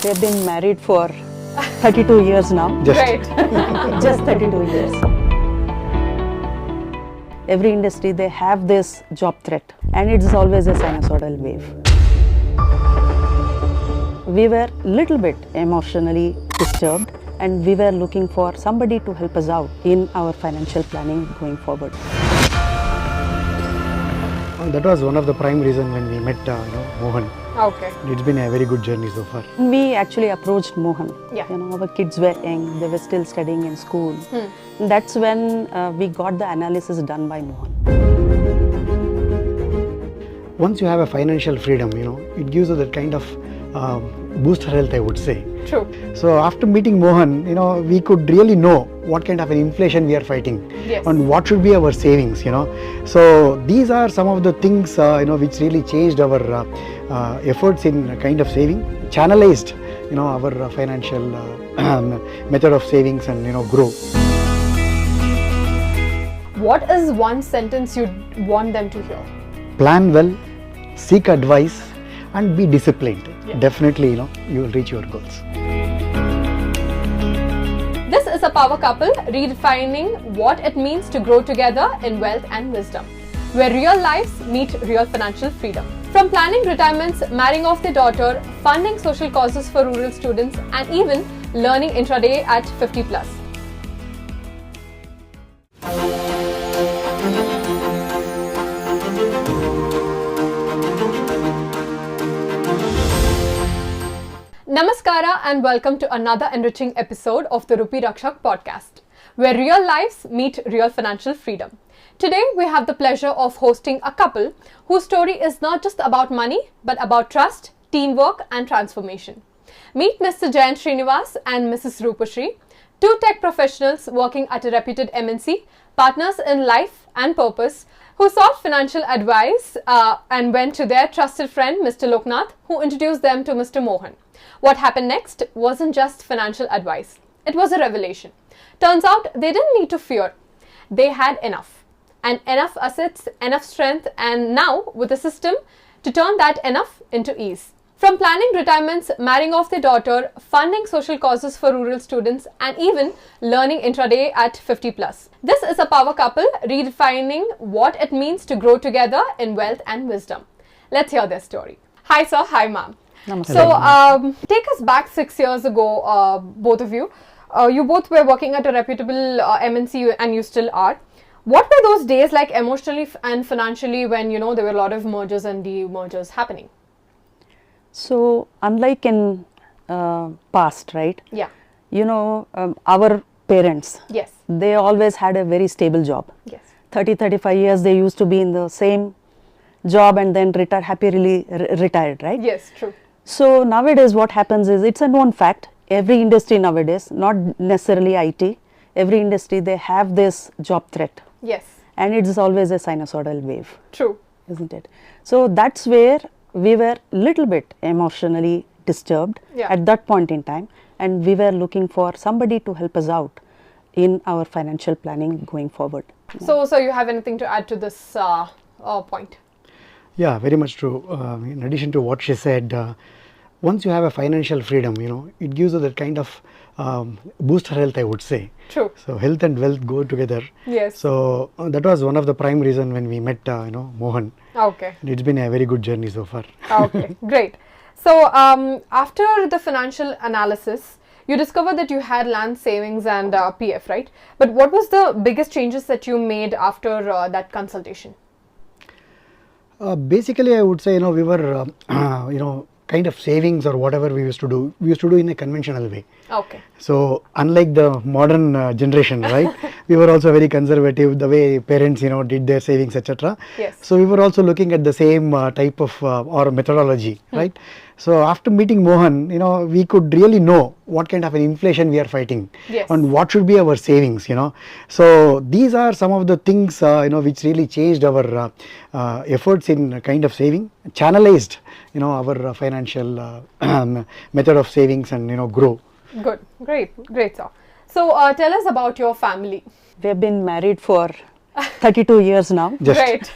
We've been married for 32 years now. Great. Just 32 years. Every industry, they have this job threat, and it's always a sinusoidal wave. We were little bit emotionally disturbed, and we were looking for somebody to help us out in our financial planning going forward. That was one of the prime reasons when we met Mohan. Okay. It's been a very good journey so far. We actually approached Mohan. Yeah. Our kids were young, they were still studying in school. That's when we got the analysis done by Mohan. Once you have a financial freedom, it gives you that kind of booster health, I would say. True. So after meeting Mohan, we could really know what kind of an inflation we are fighting, Yes. and what should be our savings. So these are some of the things which really changed our efforts in kind of saving, channelized our financial method of savings and grow. What is one sentence you'd want them to hear? Plan well, seek advice, and be disciplined. Yeah. Definitely, you will reach your goals. This is a power couple redefining what it means to grow together in wealth and wisdom, where real lives meet real financial freedom. From planning retirements, marrying off their daughter, funding social causes for rural students, and even learning intraday at 50 plus. Namaskara and welcome to another enriching episode of the Rupee Rakshak podcast, where real lives meet real financial freedom. Today we have the pleasure of hosting a couple whose story is not just about money but about trust, teamwork and transformation. Meet Mr. Jayanth and Mrs. Roopasri, two tech professionals working at a reputed MNC, partners in life and purpose, who sought financial advice and went to their trusted friend Mr. Loknath, who introduced them to Mr. Mohan. What happened next wasn't just financial advice. It was a revelation. Turns out they didn't need to fear. They had enough. And enough assets, enough strength, and now with a system to turn that enough into ease. From planning retirements, marrying off their daughter, funding social causes for rural students, and even learning intraday at 50 plus. This is a power couple redefining what it means to grow together in wealth and wisdom. Let's hear their story. Hi sir, hi ma'am. Namaste. So take us back 6 years ago, both of you. You both were working at a reputable MNC and you still are. What were those days like emotionally and financially when there were a lot of mergers and demergers happening? So, unlike in past, right? Yeah. Our parents, Yes. they always had a very stable job. Yes. 30-35 years they used to be in the same job and then happily retired, right? Yes, true. So nowadays what happens is, it's a known fact, every industry nowadays, not necessarily IT, every industry, they have this job threat, Yes. and it's always a sinusoidal wave, True. isn't it? So that's where we were little bit emotionally disturbed Yeah. at that point in time, and we were looking for somebody to help us out in our financial planning going forward. So you have anything to add to this point? Yeah, very much true. In addition to what she said, once you have a financial freedom, it gives you that kind of booster health, I would say. True. So health and wealth go together. Yes. So that was one of the prime reasons when we met Mohan. Okay. It's been a very good journey so far. Okay, great. So after the financial analysis, you discovered that you had land savings and PF, right? But what was the biggest changes that you made after that consultation? Basically, I would say, we were, kind of savings or whatever we used to do in a conventional way. Okay. So unlike the modern generation, right, we were also very conservative, the way parents, did their savings, etc. Yes. So we were also looking at the same type of or methodology, right. So after meeting Mohan, we could really know what kind of an inflation we are fighting, Yes. and what should be our savings. So these are some of the things which really changed our efforts in kind of saving, channelized our financial method of savings and grow. Good. Great, sir. So tell us about your family. We have been married for 32 years now. Great.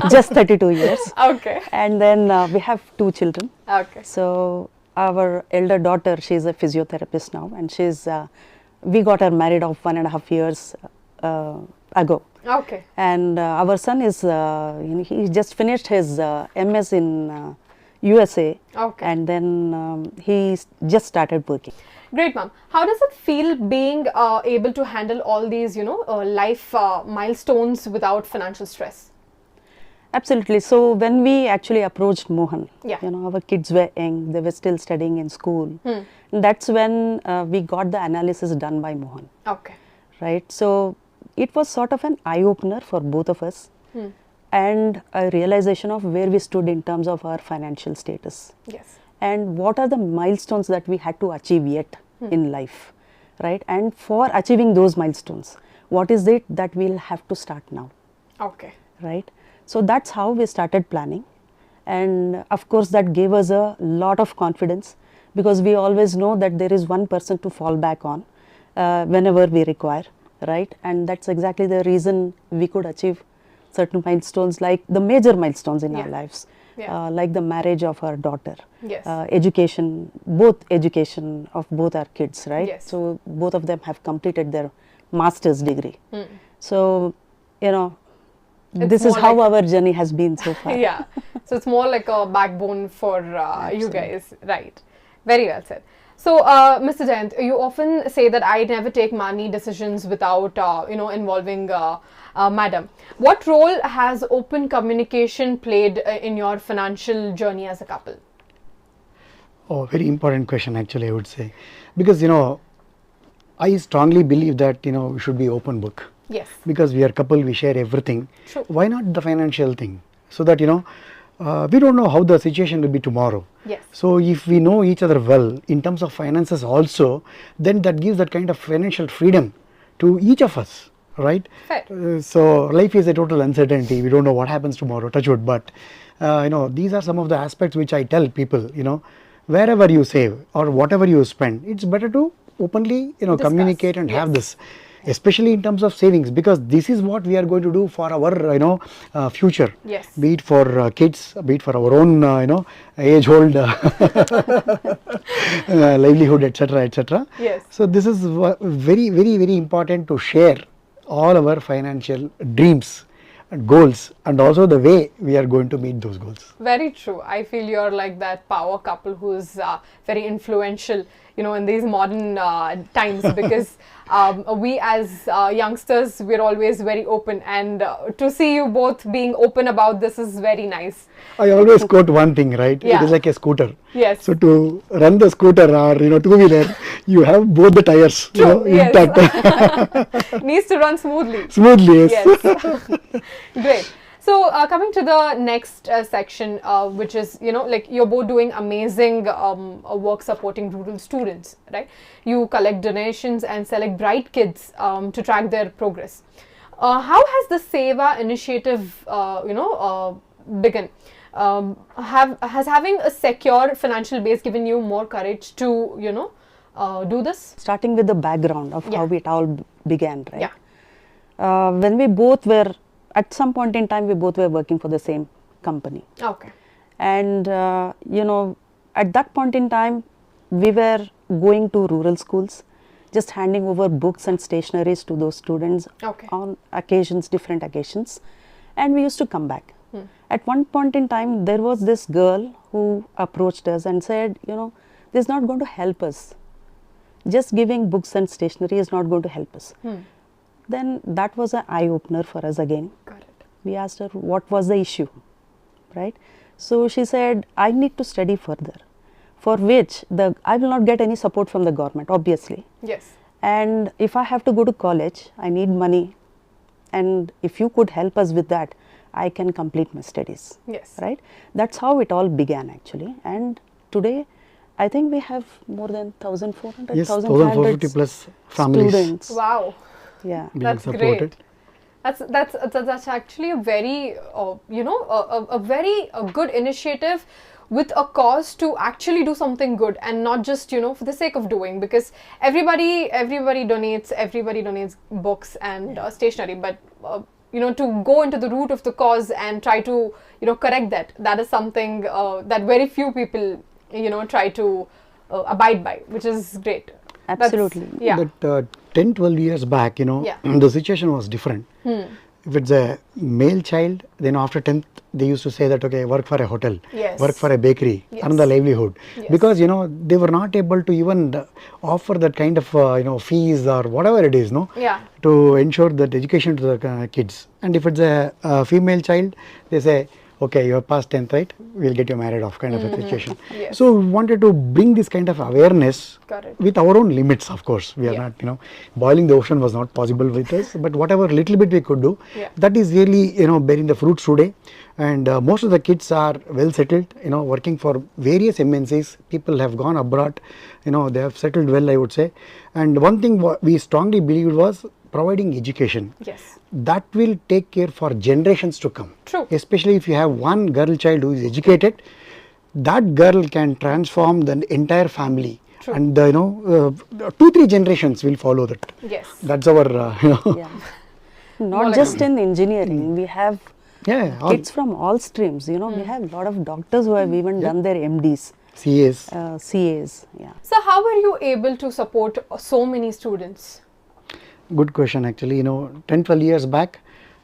Just 32 years. Okay. And then we have 2 children. Okay. So our elder daughter, she's a physiotherapist now, and we got her married of 1.5 years ago. Okay. And our son is, he just finished his MS in USA, Okay. and then he just started working. Great, ma'am. How does it feel being able to handle all these, life milestones without financial stress? Absolutely. So when we actually approached Mohan, Yeah. our kids were young, they were still studying in school. That's when we got the analysis done by Mohan, Okay. right? So it was sort of an eye-opener for both of us, and a realization of where we stood in terms of our financial status. Yes. And what are the milestones that we had to achieve yet in life, right? And for achieving those milestones, what is it that we'll have to start now, Okay. right? So that's how we started planning, and of course that gave us a lot of confidence, because we always know that there is one person to fall back on whenever we require, right? And that's exactly the reason we could achieve certain milestones, like the major milestones in our lives, like the marriage of our daughter, Yes. education, both education of both our kids, right? Yes. So both of them have completed their master's degree. So, this is more how like- our journey has been so far. Yeah. So it's more like a backbone for you guys, right? Very well said. So, Mr. Jayanth, you often say that I never take money decisions without, involving Madam. What role has open communication played in your financial journey as a couple? Oh, very important question actually, I would say, because I strongly believe that we should be open book. Yes. Because we are couple, we share everything. True. Why not the financial thing? So that we don't know how the situation will be tomorrow. Yes. So if we know each other well in terms of finances also, then that gives that kind of financial freedom to each of us, right? Fair. So life is a total uncertainty. We don't know what happens tomorrow, touch wood. But these are some of the aspects which I tell people. Wherever you save or whatever you spend, it's better to openly communicate and have this, especially in terms of savings, because this is what we are going to do for our future. Yes. Be it for kids, be it for our own age old livelihood, etc., etc. Yes. So this is very, very, very important to share all our financial dreams and goals, and also the way we are going to meet those goals. Very true. I feel you're like that power couple who's very influential, in these modern times, because we as youngsters, we're always very open, and to see you both being open about this is very nice. I always quote one thing, right? Yeah. It is like a scooter. Yes. So to run the scooter or two-wheeler, you have both the tires Yes. intact. Needs to run smoothly. Smoothly, yes. Yes. Great. So coming to the next section, which is, like you're both doing amazing work supporting rural students, right? You collect donations and select bright kids to track their progress. How has the Seva initiative, begun? Has having a secure financial base given you more courage to, do this? Starting with the background of how it all began, right? Yeah. When we both were, at some point in time, we both were working for the same company. Okay. And, at that point in time, we were going to rural schools, just handing over books and stationeries to those students Okay. on occasions, different occasions. And we used to come back. At one point in time, there was this girl who approached us and said, this is not going to help us. Just giving books and stationery is not going to help us. Then that was an eye-opener for us again. Got it. We asked her what was the issue, right? So she said, I need to study further, for which I will not get any support from the government, obviously. Yes. And if I have to go to college, I need money. And if you could help us with that, I can complete my studies. Yes. Right? That's how it all began actually. And today, I think we have more than 1,400, Yes, 1,500 1,450 plus families students. Wow. Yeah. being That's supported. great. That's actually a very a very good initiative with a cause to actually do something good, and not just for the sake of doing, because everybody donates books and stationery, but to go into the root of the cause and try to correct that is something that very few people try to abide by, which is great. Absolutely. Yeah. But 10, 12 years back, Yeah. the situation was different. If it's a male child, then after 10th, they used to say that, okay, work for a hotel, Yes. work for a bakery, Yes. earn the livelihood. Yes. Because, they were not able to even offer that kind of, fees or whatever it is, Yeah. to ensure that education to the kids. And if it's a female child, they say, okay, you have passed 10th, right? We'll get you married off, kind of a situation. Yes. So we wanted to bring this kind of awareness Got it. with our own limits, of course. We are Yeah. not, boiling the ocean was not possible with us, but whatever little bit we could do, Yeah. that is really, bearing the fruits today. And most of the kids are well settled, working for various MNCs. People have gone abroad, they have settled well, I would say. And one thing we strongly believed was providing education. Yes. That will take care for generations to come. True. Especially if you have one girl child who is educated, that girl can transform the entire family. True. And 2-3 generations will follow that. Yes. That's our Yeah. Not just in engineering, we have yeah, all kids from all streams. We have a lot of doctors who have even done their MDs, CAs. CAs. Yeah. So how were you able to support so many students? Good question, actually. 10, 12 years back,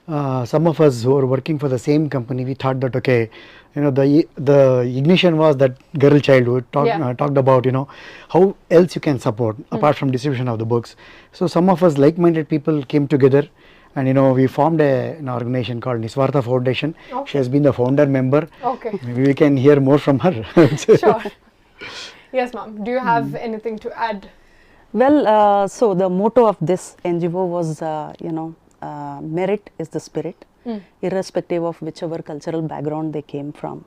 some of us who were working for the same company, we thought that, okay, the ignition was that girl child who talked about, how else you can support apart from distribution of the books. So some of us like-minded people came together, and we formed an organization called Niswartha Foundation. Okay. She has been the founder member. Okay. Maybe we can hear more from her. Sure. Yes, ma'am. Do you have anything to add? Well, so the motto of this NGO was, merit is the spirit, irrespective of whichever cultural background they came from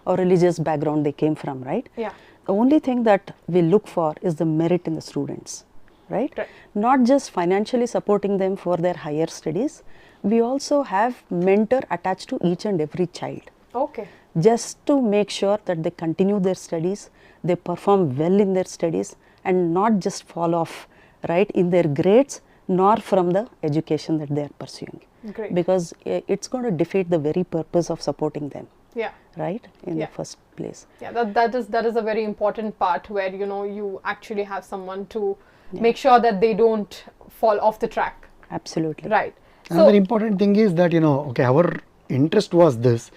or religious background they came from, right? Yeah. The only thing that we look for is the merit in the students, right? Right. Not just financially supporting them for their higher studies, we also have mentor attached to each and every child, Okay. just to make sure that they continue their studies, they perform well in their studies, and not just fall off, right, in their grades, nor from the education that they are pursuing. Great. Because it's going to defeat the very purpose of supporting them, Yeah. right, in Yeah. the first place. Yeah, that is a very important part where you actually have someone to make sure that they don't fall off the track. Absolutely. Right. Another important thing is that, okay, our interest was this,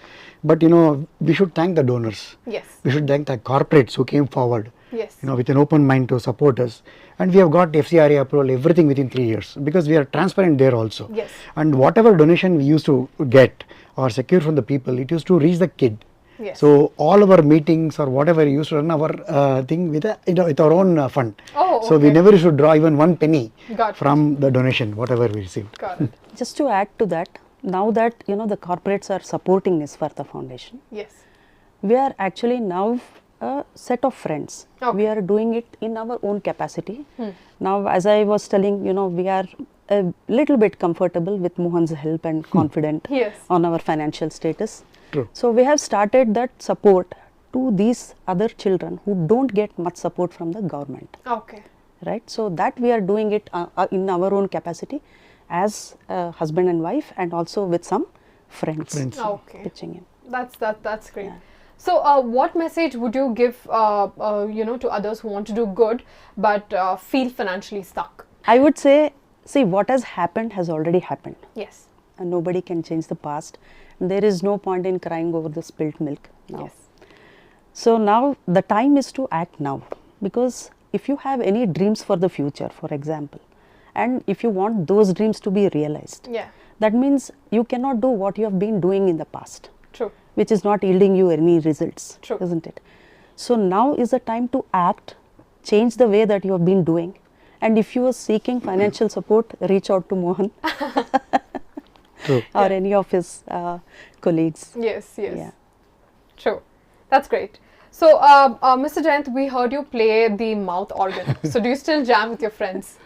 but, we should thank the donors. Yes. We should thank the corporates who came forward, Yes. with an open mind to support us. And we have got FCRA approval, everything within 3 years, because we are transparent there also. Yes. And whatever donation we used to get or secure from the people, it used to reach the kid. Yes. So all our meetings or whatever we used to run our thing with with our own fund. Oh, So we okay. never used to draw even 1 penny Got it. from the donation, whatever we received. Got it. Just to add to that, now that the corporates are supporting Niswartha Foundation, Yes. we are actually now a set of friends. Okay. We are doing it in our own capacity. Now, as I was telling, we are a little bit comfortable with Mohan's help and confident Yes. on our financial status. True. So we have started that support to these other children who don't get much support from the government, Okay. right? So that we are doing it in our own capacity as husband and wife, and also with some friends, Friends. Okay. pitching in. That's great. Yeah. So, what message would you give, to others who want to do good but feel financially stuck? I would say, see, what has happened has already happened, Yes. and nobody can change the past. There is no point in crying over the spilt milk now. Yes. So now the time is to act now, because if you have any dreams for the future, for example, and if you want those dreams to be realized, Yeah. that means you cannot do what you have been doing in the past, True. which is not yielding you any results, True. isn't it? So now is the time to act, change the way that you have been doing, and if you are seeking financial support, reach out to Mohan True. or any of his colleagues. Yes. Yes. Yeah. True. That's great. So, Mr. Jayanth, we heard you play the mouth organ. So, do you still jam with your friends?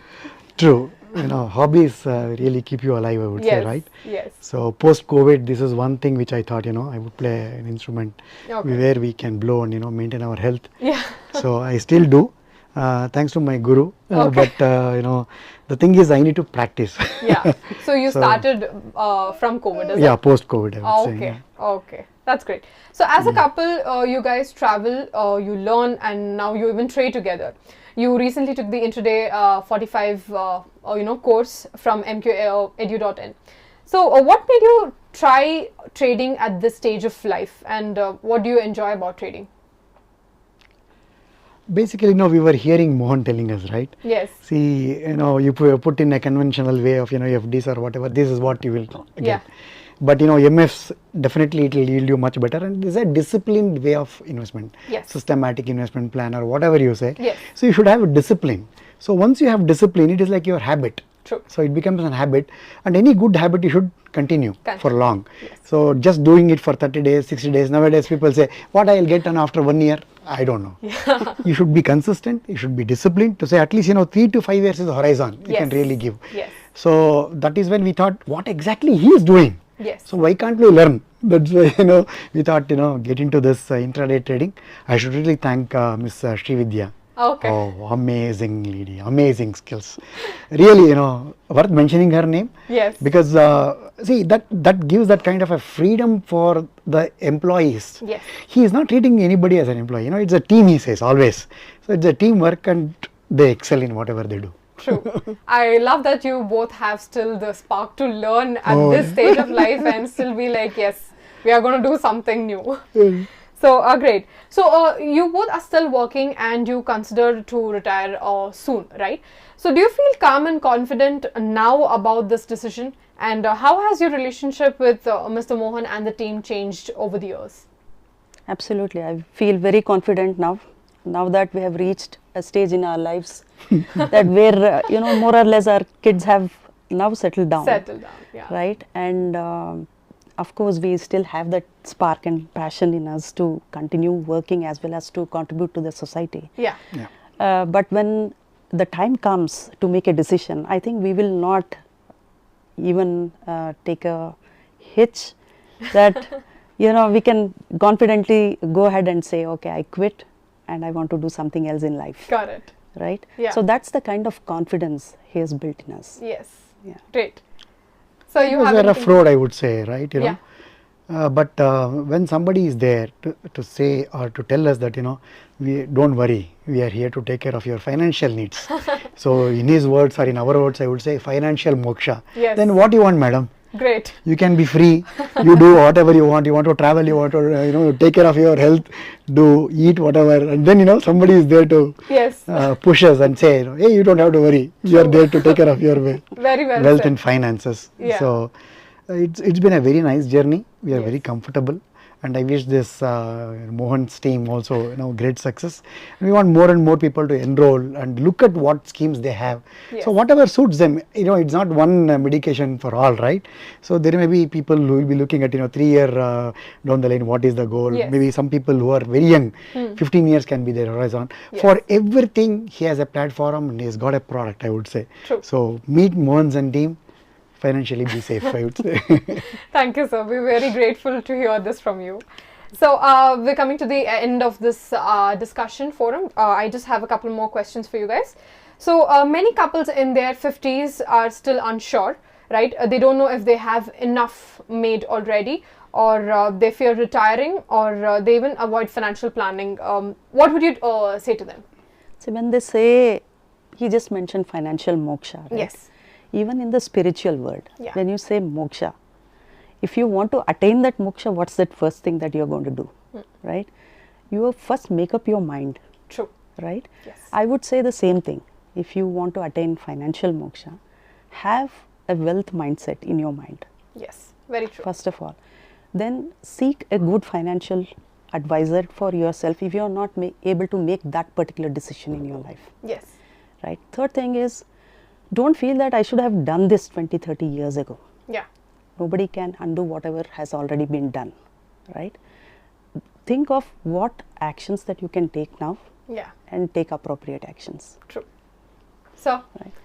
True. Hobbies really keep you alive, I would say, Yes. right? Yes. So post-COVID, this is one thing which I thought, I would play an instrument Okay. where we can blow and, maintain our health. Yeah. So I still do, thanks to my guru. Okay. But, the thing is I need to practice. Yeah. So, you So- started from COVID, is Yeah, it? post-COVID, I would Oh, say. okay. Yeah. Okay. That's great. So as a couple, you guys travel, you learn, and now you even trade together. You recently took the Intraday 45 course from mqedu.in. So what made you try trading at this stage of life, and what do you enjoy about trading? Basically, we were hearing Mohan telling us, right? Yes. See, you put in a conventional way of, FDs or whatever, this is what you will get. Yeah. But, MFs, definitely it will yield you much better, and this is a disciplined way of investment. Yes. Systematic investment plan or whatever you say. Yes. So you should have a discipline. So once you have discipline, it is like your habit. True. So it becomes an habit, and any good habit you should continue for long. Yes. So just doing it for 30 days, 60 days, nowadays people say, what I will get done after 1 year? I don't know. Yeah. You should be consistent, you should be disciplined to say at least 3 to 5 years is the horizon you can really give. Yes. So that is when we thought, what exactly he is doing? Yes. So why can't we learn? That's why we thought get into this intraday trading. I should really thank Miss Srividya. Okay. Oh, amazing lady, amazing skills. Really, worth mentioning her name. Yes. Because see, that gives that kind of a freedom for the employees. Yes. He is not treating anybody as an employee. It's a team, he says always. So it's a teamwork, and they excel in whatever they do. True. I love that you both have still the spark to learn at this stage of life and still be like, yes, we are going to do something new. So, great. So, you both are still working and you consider to retire soon, right? So, do you feel calm and confident now about this decision? And how has your relationship with Mr. Mohan and the team changed over the years? Absolutely. I feel very confident now that we have reached a stage in our lives that where, more or less our kids have now settled down. Yeah. Right? And of course, we still have that spark and passion in us to continue working as well as to contribute to the society. Yeah. But when the time comes to make a decision, I think we will not even take a hitch that, we can confidently go ahead and say, okay, I quit and I want to do something else in life. Got it. Right? Yeah. So that's the kind of confidence he has built in us. Yes. Yeah. Great. So you have a rough road, I would say, right? Yeah. But when somebody is there to say or to tell us that, we don't worry, we are here to take care of your financial needs. So in his words or in our words, I would say financial moksha. Yes. Then what you want, madam? Great. You can be free, you do whatever you want to travel, you want to, take care of your health, do, eat whatever, and then, somebody is there to Yes. push us and say, hey, you don't have to worry, you are there to take care of your Very well wealth said. and finances. Yeah. So it's been a very nice journey, we are Yes. very comfortable. And I wish this Mohan's team also, great success. We want more and more people to enroll and look at what schemes they have. Yes. So whatever suits them, it's not one medication for all, right? So there may be people who will be looking at, 3 year down the line, what is the goal? Yes. Maybe some people who are very young, 15 years can be their horizon. Yes. For everything, he has a platform and he has got a product, I would say. True. So meet Mohan's and team. Financially be safe, I would say. Thank you, sir. We're very grateful to hear this from you. So, we're coming to the end of this discussion forum. I just have a couple more questions for you guys. So, many couples in their 50s are still unsure, right? They don't know if they have enough made already, or they fear retiring, or they even avoid financial planning. What would you say to them? So when they say, he just mentioned financial moksha, right? Yes. Even in the spiritual world, Yeah. when you say moksha, if you want to attain that moksha, what's that first thing that you're going to do, right? You first make up your mind, True. right? Yes. I would say the same thing. If you want to attain financial moksha, have a wealth mindset in your mind, Yes. Very true. first of all. Then seek a good financial advisor for yourself if you're not able to make that particular decision in your life, Yes. right? Third thing is, don't feel that I should have done this 20, 30 years ago. Yeah. Nobody can undo whatever has already been done, right? Think of what actions that you can take now Yeah. and take appropriate actions. True. So,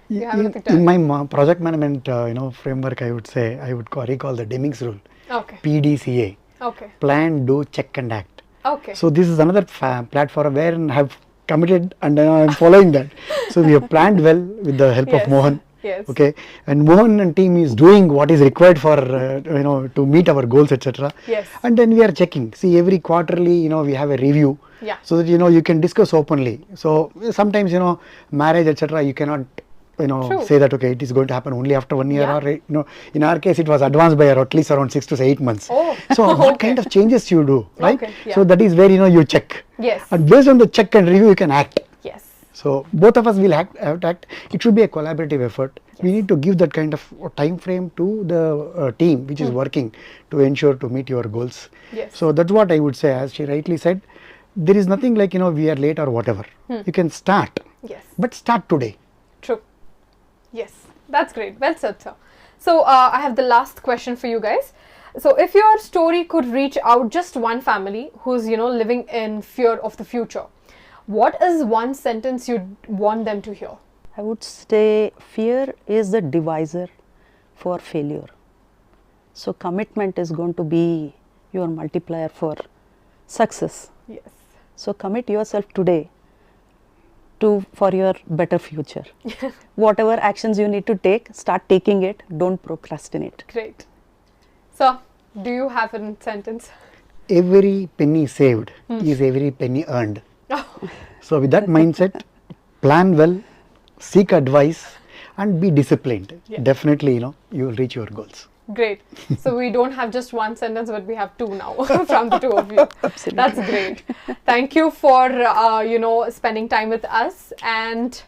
you have anything to In add? my project management framework, I would say, I would recall the Deming's rule, Okay. PDCA, Okay. plan, do, check and act. Okay. So this is another platform where I have committed and I am following that. So we have planned well with the help Yes. of Mohan. Yes. Okay, and Mohan and team is doing what is required for to meet our goals, etc. Yes. And then we are checking. See, every quarterly, we have a review. Yeah. So that you can discuss openly. So sometimes marriage, etc. You cannot True. say that okay, it is going to happen only after 1 year, Yeah. or in our case it was advanced by at least around 6 to 8 months. Oh. So what Okay. kind of changes you do, right? Okay, yeah. So that is where you check. Yes. And based on the check and review, you can act. Yes. So both of us will have to act. It should be a collaborative effort. We need to give that kind of time frame to the team which is working to ensure to meet your goals. Yes. So that's what I would say. As she rightly said, there is nothing like we are late or whatever. You can start, Yes. but start today. True. Yes, that's great. Well said, sir. So I have the last question for you guys. So if your story could reach out just one family who's living in fear of the future, what is one sentence you'd want them to hear? I would say fear is the divisor for failure. So commitment is going to be your multiplier for success. Yes. So commit yourself today for your better future. Whatever actions you need to take, start taking it. Don't procrastinate. Great. So, do you have a sentence? Every penny saved is every penny earned. So with that mindset, plan well, seek advice, and be disciplined. Yeah. Definitely, you will reach your goals. Great. So we don't have just one sentence, but we have two now from the two of you. Absolutely. That's great. Thank you for spending time with us, and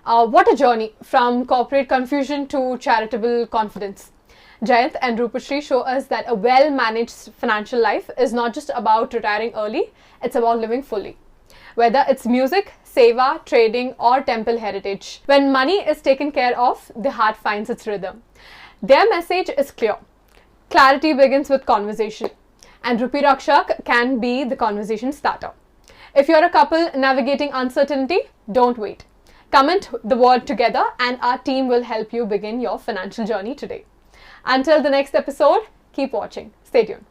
what a journey from corporate confusion to charitable confidence. Jayanth and Roopasri show us that a well-managed financial life is not just about retiring early; it's about living fully. Whether it's music, seva, trading, or temple heritage, when money is taken care of, the heart finds its rhythm. Their message is clear. Clarity begins with conversation, and Rupee Rakshak can be the conversation starter. If you're a couple navigating uncertainty, don't wait. Comment the word together, and our team will help you begin your financial journey today. Until the next episode, keep watching. Stay tuned.